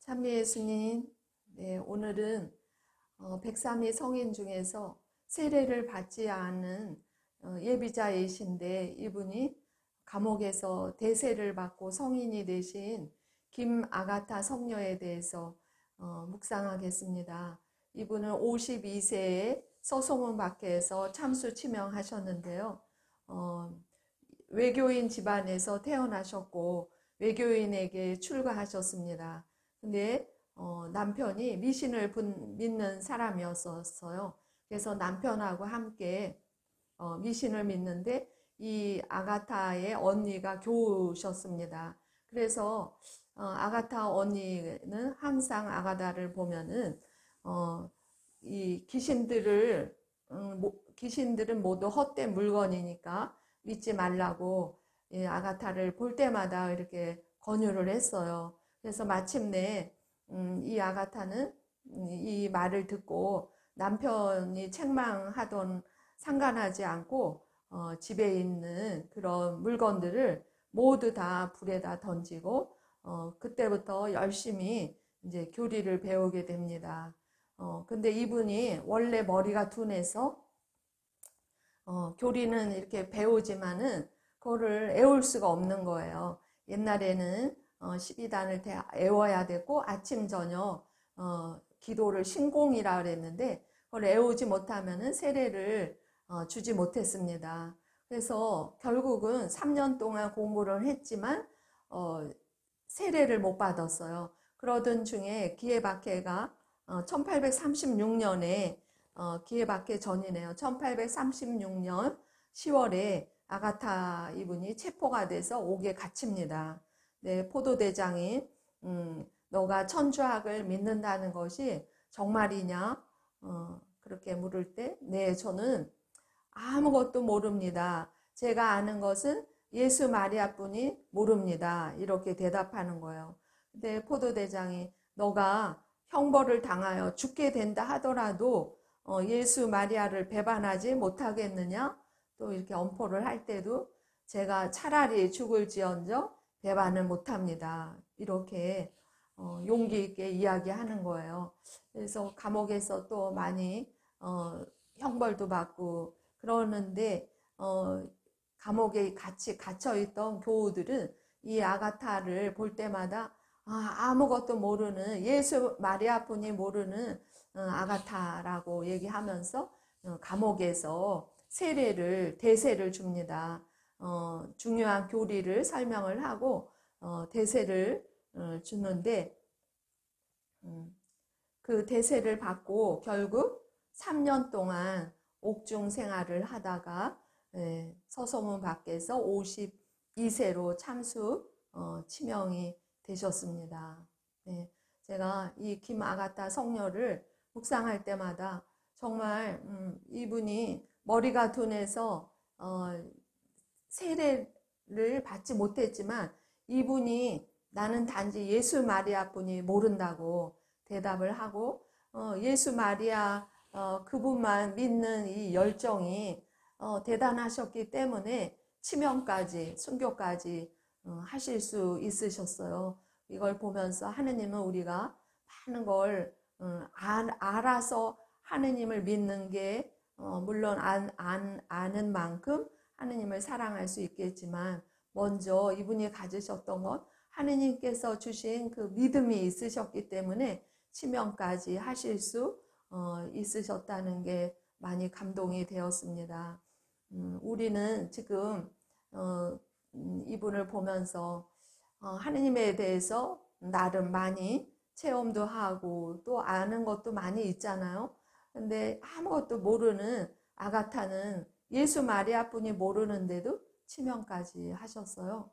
참미 예수님, 네, 오늘은 백삼위 성인 중에서 세례를 받지 않은 예비자이신데 이분이 감옥에서 대세를 받고 성인이 되신 김아가타 성녀에 대해서 묵상하겠습니다. 이분은 52세에 서소문 밖에서 참수 치명하셨는데요. 외교인 집안에서 태어나셨고 외교인에게 출가하셨습니다. 근데 남편이 미신을 믿는 사람이었어요. 그래서 남편하고 함께 미신을 믿는데 이 아가타의 언니가 교우셨습니다. 그래서 아가타 언니는 항상 아가타를 보면은 이 귀신들은 모두 헛된 물건이니까 믿지 말라고 아가타를 볼 때마다 이렇게 권유를 했어요. 그래서 마침내 이 아가타는 이 말을 듣고 남편이 책망하던 상관하지 않고 집에 있는 그런 물건들을 모두 다 불에다 던지고 그때부터 열심히 이제 교리를 배우게 됩니다. 근데 이분이 원래 머리가 둔해서 교리는 이렇게 배우지만은 그거를 애울 수가 없는 거예요. 옛날에는 12단을 애워야 되고 아침 저녁 기도를 신공이라 그랬는데 그걸 애우지 못하면은 세례를 주지 못했습니다. 그래서 결국은 3년 동안 공부를 했지만 세례를 못 받았어요. 그러던 중에 기예박해가 1836년에 기예박해 전이네요. 1836년 10월에 아가타 이분이 체포가 돼서 옥에 갇힙니다. 네, 포도대장이 너가 천주학을 믿는다는 것이 정말이냐? 그렇게 물을 때 네, 저는 아무것도 모릅니다. 제가 아는 것은 예수 마리아뿐이 모릅니다. 이렇게 대답하는 거예요. 근데 포도대장이 너가 형벌을 당하여 죽게 된다 하더라도 예수 마리아를 배반하지 못하겠느냐? 또 이렇게 엄포를 할 때도 제가 차라리 죽을지언정 배반을 못합니다. 이렇게 용기 있게 이야기하는 거예요. 그래서 감옥에서 또 많이 형벌도 받고 그러는데 감옥에 같이 갇혀있던 교우들은 이 아가타를 볼 때마다 아무것도 모르는 예수 마리아뿐이 모르는 아가타라고 얘기하면서 감옥에서 대세를 줍니다. 중요한 교리를 설명을 하고 대세를 주는데 그 대세를 받고 결국 3년 동안 옥중 생활을 하다가 서소문 밖에서 52세로 참수 치명이 되셨습니다. 제가 이 김아가타 성녀를 묵상할 때마다 정말 이분이 머리가 둔해서 세례를 받지 못했지만 이분이 나는 단지 예수 마리아뿐이 모른다고 대답을 하고 예수 마리아 그분만 믿는 이 열정이 대단하셨기 때문에 치명까지 순교까지 하실 수 있으셨어요. 이걸 보면서 하느님은 우리가 많은 걸 알아서 하느님을 믿는 게 물론 아는 만큼 하느님을 사랑할 수 있겠지만 먼저 이분이 가지셨던 것 하느님께서 주신 그 믿음이 있으셨기 때문에 치명까지 하실 수 있으셨다는 게 많이 감동이 되었습니다. 우리는 지금 이분을 보면서 하느님에 대해서 나름 많이 체험도 하고 또 아는 것도 많이 있잖아요. 근데 아무것도 모르는 아가타는 예수 마리아뿐이 모르는데도 치명까지 하셨어요.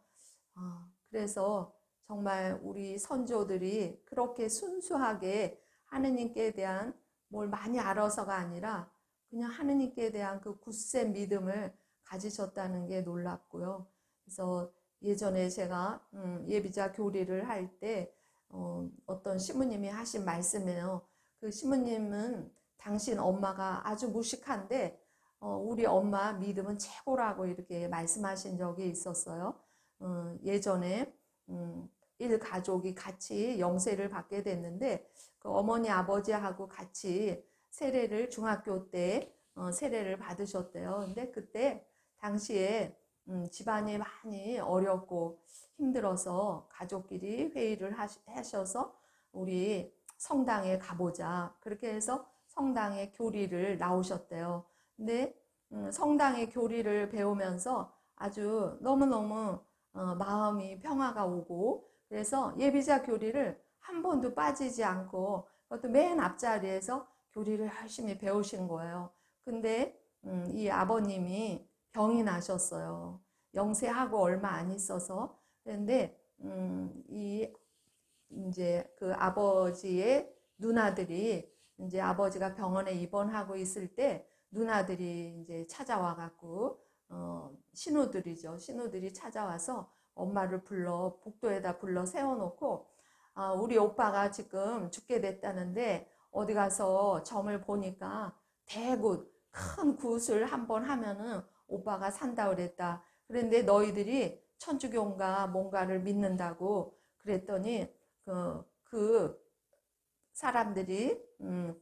그래서 정말 우리 선조들이 그렇게 순수하게 하느님께 대한 뭘 많이 알아서가 아니라 그냥 하느님께 대한 그 굳센 믿음을 가지셨다는 게 놀랍고요. 그래서 예전에 제가 예비자 교리를 할 때 어떤 시부님이 하신 말씀이에요. 그 시부님은 당신 엄마가 아주 무식한데 우리 엄마 믿음은 최고라고 이렇게 말씀하신 적이 있었어요. 예전에 가족이 같이 영세를 받게 됐는데 그 어머니 아버지하고 같이 세례를 중학교 때 세례를 받으셨대요. 근데 그때 당시에 집안이 많이 어렵고 힘들어서 가족끼리 회의를 하셔서 우리 성당에 가보자. 그렇게 해서 성당에 교리를 나오셨대요. 근데 성당의 교리를 배우면서 아주 너무너무 마음이 평화가 오고 그래서 예비자 교리를 한 번도 빠지지 않고 그것도 맨 앞자리에서 교리를 열심히 배우신 거예요. 근데 이 아버님이 병이 나셨어요. 영세하고 얼마 안 있어서. 그런데 이제 그 아버지의 누나들이 이제 아버지가 병원에 입원하고 있을 때 누나들이 이제 찾아와 갖고 신우들이죠. 신우들이 찾아와서 엄마를 불러 복도에다 불러 세워놓고 우리 오빠가 지금 죽게 됐다는데 어디 가서 점을 보니까 대굿 큰 굿을 한번 하면은 오빠가 산다 그랬다. 그런데 너희들이 천주교인가 뭔가를 믿는다고 그랬더니 그 사람들이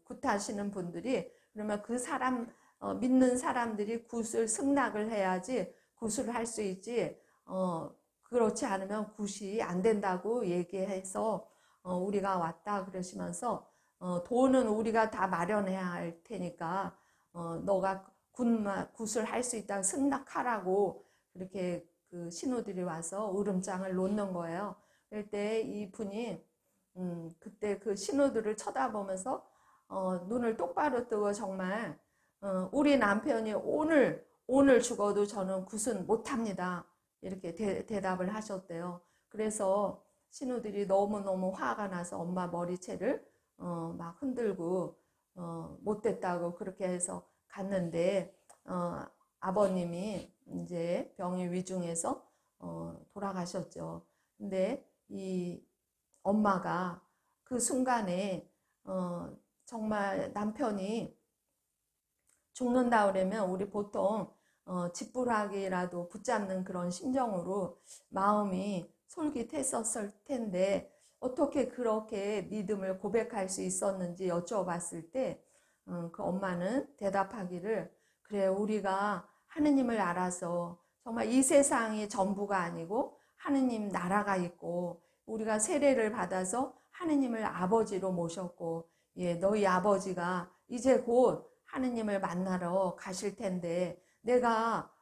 굿하시는 분들이 그러면 그 사람 믿는 사람들이 굿을 승낙을 해야지 굿을 할 수 있지 그렇지 않으면 굿이 안 된다고 얘기해서 우리가 왔다 그러시면서 돈은 우리가 다 마련해야 할 테니까 너가 굿을 할 수 있다고 승낙하라고 그렇게 그 신우들이 와서 으름장을 놓는 거예요. 그럴 때 이분이 그때 그 신우들을 쳐다보면서 눈을 똑바로 뜨고 정말 우리 남편이 오늘 죽어도 저는 굿은 못합니다. 이렇게 대답을 하셨대요. 그래서 신우들이 너무너무 화가 나서 엄마 머리채를 막 흔들고 못됐다고 그렇게 해서 갔는데 아버님이 이제 병이 위중해서 돌아가셨죠. 근데 이 엄마가 그 순간에 정말 남편이 죽는다 그러면 우리 보통 지푸라기라도 붙잡는 그런 심정으로 마음이 솔깃했었을 텐데 어떻게 그렇게 믿음을 고백할 수 있었는지 여쭤봤을 때 그 엄마는 대답하기를 그래 우리가 하느님을 알아서 정말 이 세상이 전부가 아니고 하느님 나라가 있고 우리가 세례를 받아서 하느님을 아버지로 모셨고 예, 너희 아버지가 이제 곧 하느님을 만나러 가실 텐데 내가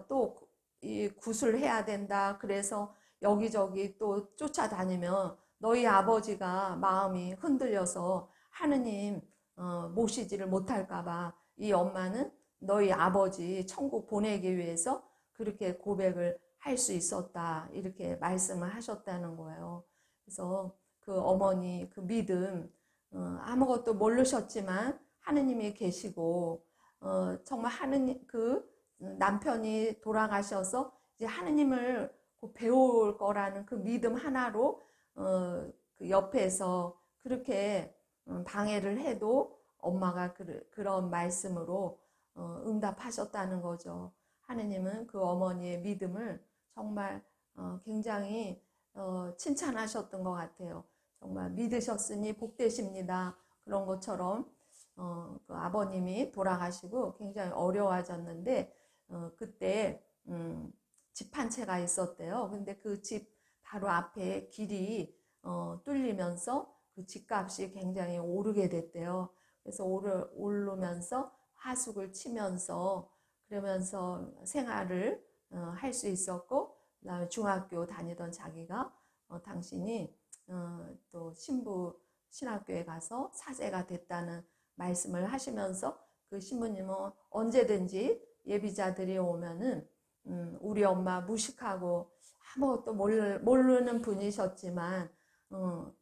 또 이 굿을 해야 된다. 그래서 여기저기 또 쫓아다니면 너희 아버지가 마음이 흔들려서 하느님 모시지를 못할까 봐 이 엄마는 너희 아버지 천국 보내기 위해서 그렇게 고백을 할 수 있었다. 이렇게 말씀을 하셨다는 거예요. 그래서 그 어머니 그 믿음 아무것도 모르셨지만 하느님이 계시고 정말 하느님 그 남편이 돌아가셔서 이제 하느님을 배울 거라는 그 믿음 하나로 그 옆에서 그렇게 방해를 해도 엄마가 그런 말씀으로 응답하셨다는 거죠. 하느님은 그 어머니의 믿음을 정말 굉장히 칭찬하셨던 것 같아요. 정말 믿으셨으니 복되십니다. 그런 것처럼 그 아버님이 돌아가시고 굉장히 어려워졌는데 그때 집 한 채가 있었대요. 근데 그 집 바로 앞에 길이 뚫리면서 그 집값이 굉장히 오르게 됐대요. 그래서 오르면서 하숙을 치면서 그러면서 생활을 할 수 있었고 그다음에 중학교 다니던 자기가 당신이 또 신부 신학교에 가서 사제가 됐다는 말씀을 하시면서 그 신부님은 언제든지 예비자들이 오면은 우리 엄마 무식하고 아무것도 모르는 분이셨지만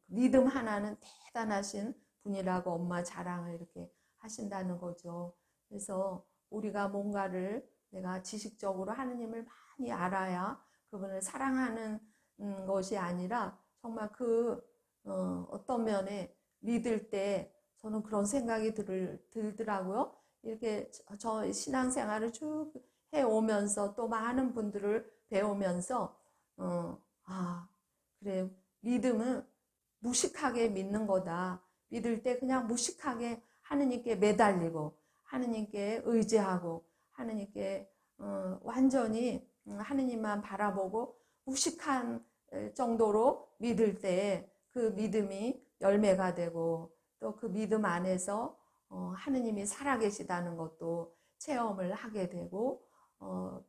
믿음 하나는 대단하신 분이라고 엄마 자랑을 이렇게 하신다는 거죠. 그래서 우리가 뭔가를 내가 지식적으로 하느님을 많이 알아야 그분을 사랑하는 것이 아니라 정말 그 어떤 면에 믿을 때 저는 그런 생각이 들더라고요. 이렇게 저 신앙생활을 쭉 해오면서 또 많은 분들을 배우면서 그래 믿음은 무식하게 믿는 거다. 믿을 때 그냥 무식하게 하느님께 매달리고 하느님께 의지하고 하느님께 완전히 하느님만 바라보고 무식한 정도로 믿을 때 그 믿음이 열매가 되고 또 그 믿음 안에서 하느님이 살아계시다는 것도 체험을 하게 되고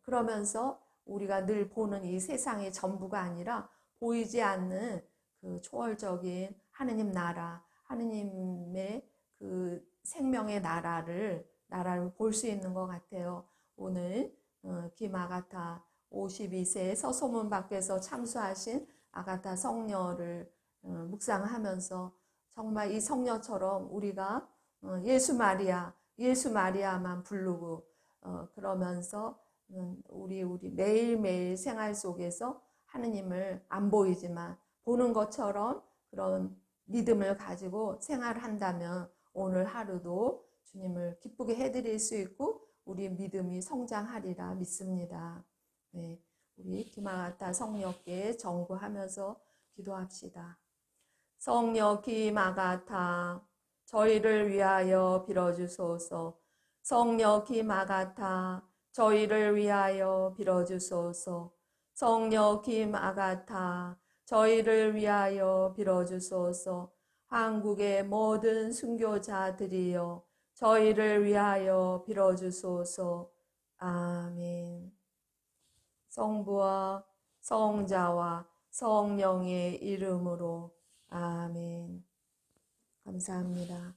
그러면서 우리가 늘 보는 이 세상의 전부가 아니라 보이지 않는 그 초월적인 하느님 나라, 하느님의 그 생명의 나라를 볼 수 있는 것 같아요. 오늘 김아가타 52세 서소문 밖에서 참수하신 아가타 성녀를 묵상하면서 정말 이 성녀처럼 우리가 예수 마리아만 부르고 그러면서 우리 매일매일 생활 속에서 하느님을 안 보이지만 보는 것처럼 그런 믿음을 가지고 생활한다면 오늘 하루도 주님을 기쁘게 해드릴 수 있고 우리 믿음이 성장하리라 믿습니다. 네, 우리 김아가타 성녀께 전구하면서 기도합시다. 성녀 김아가타 저희를 위하여 빌어주소서. 성녀 김아가타 저희를 위하여 빌어주소서. 성녀 김아가타 저희를 위하여 빌어주소서. 한국의 모든 순교자들이여 저희를 위하여 빌어주소서. 아멘. 성부와 성자와 성령의 이름으로 아멘. 감사합니다.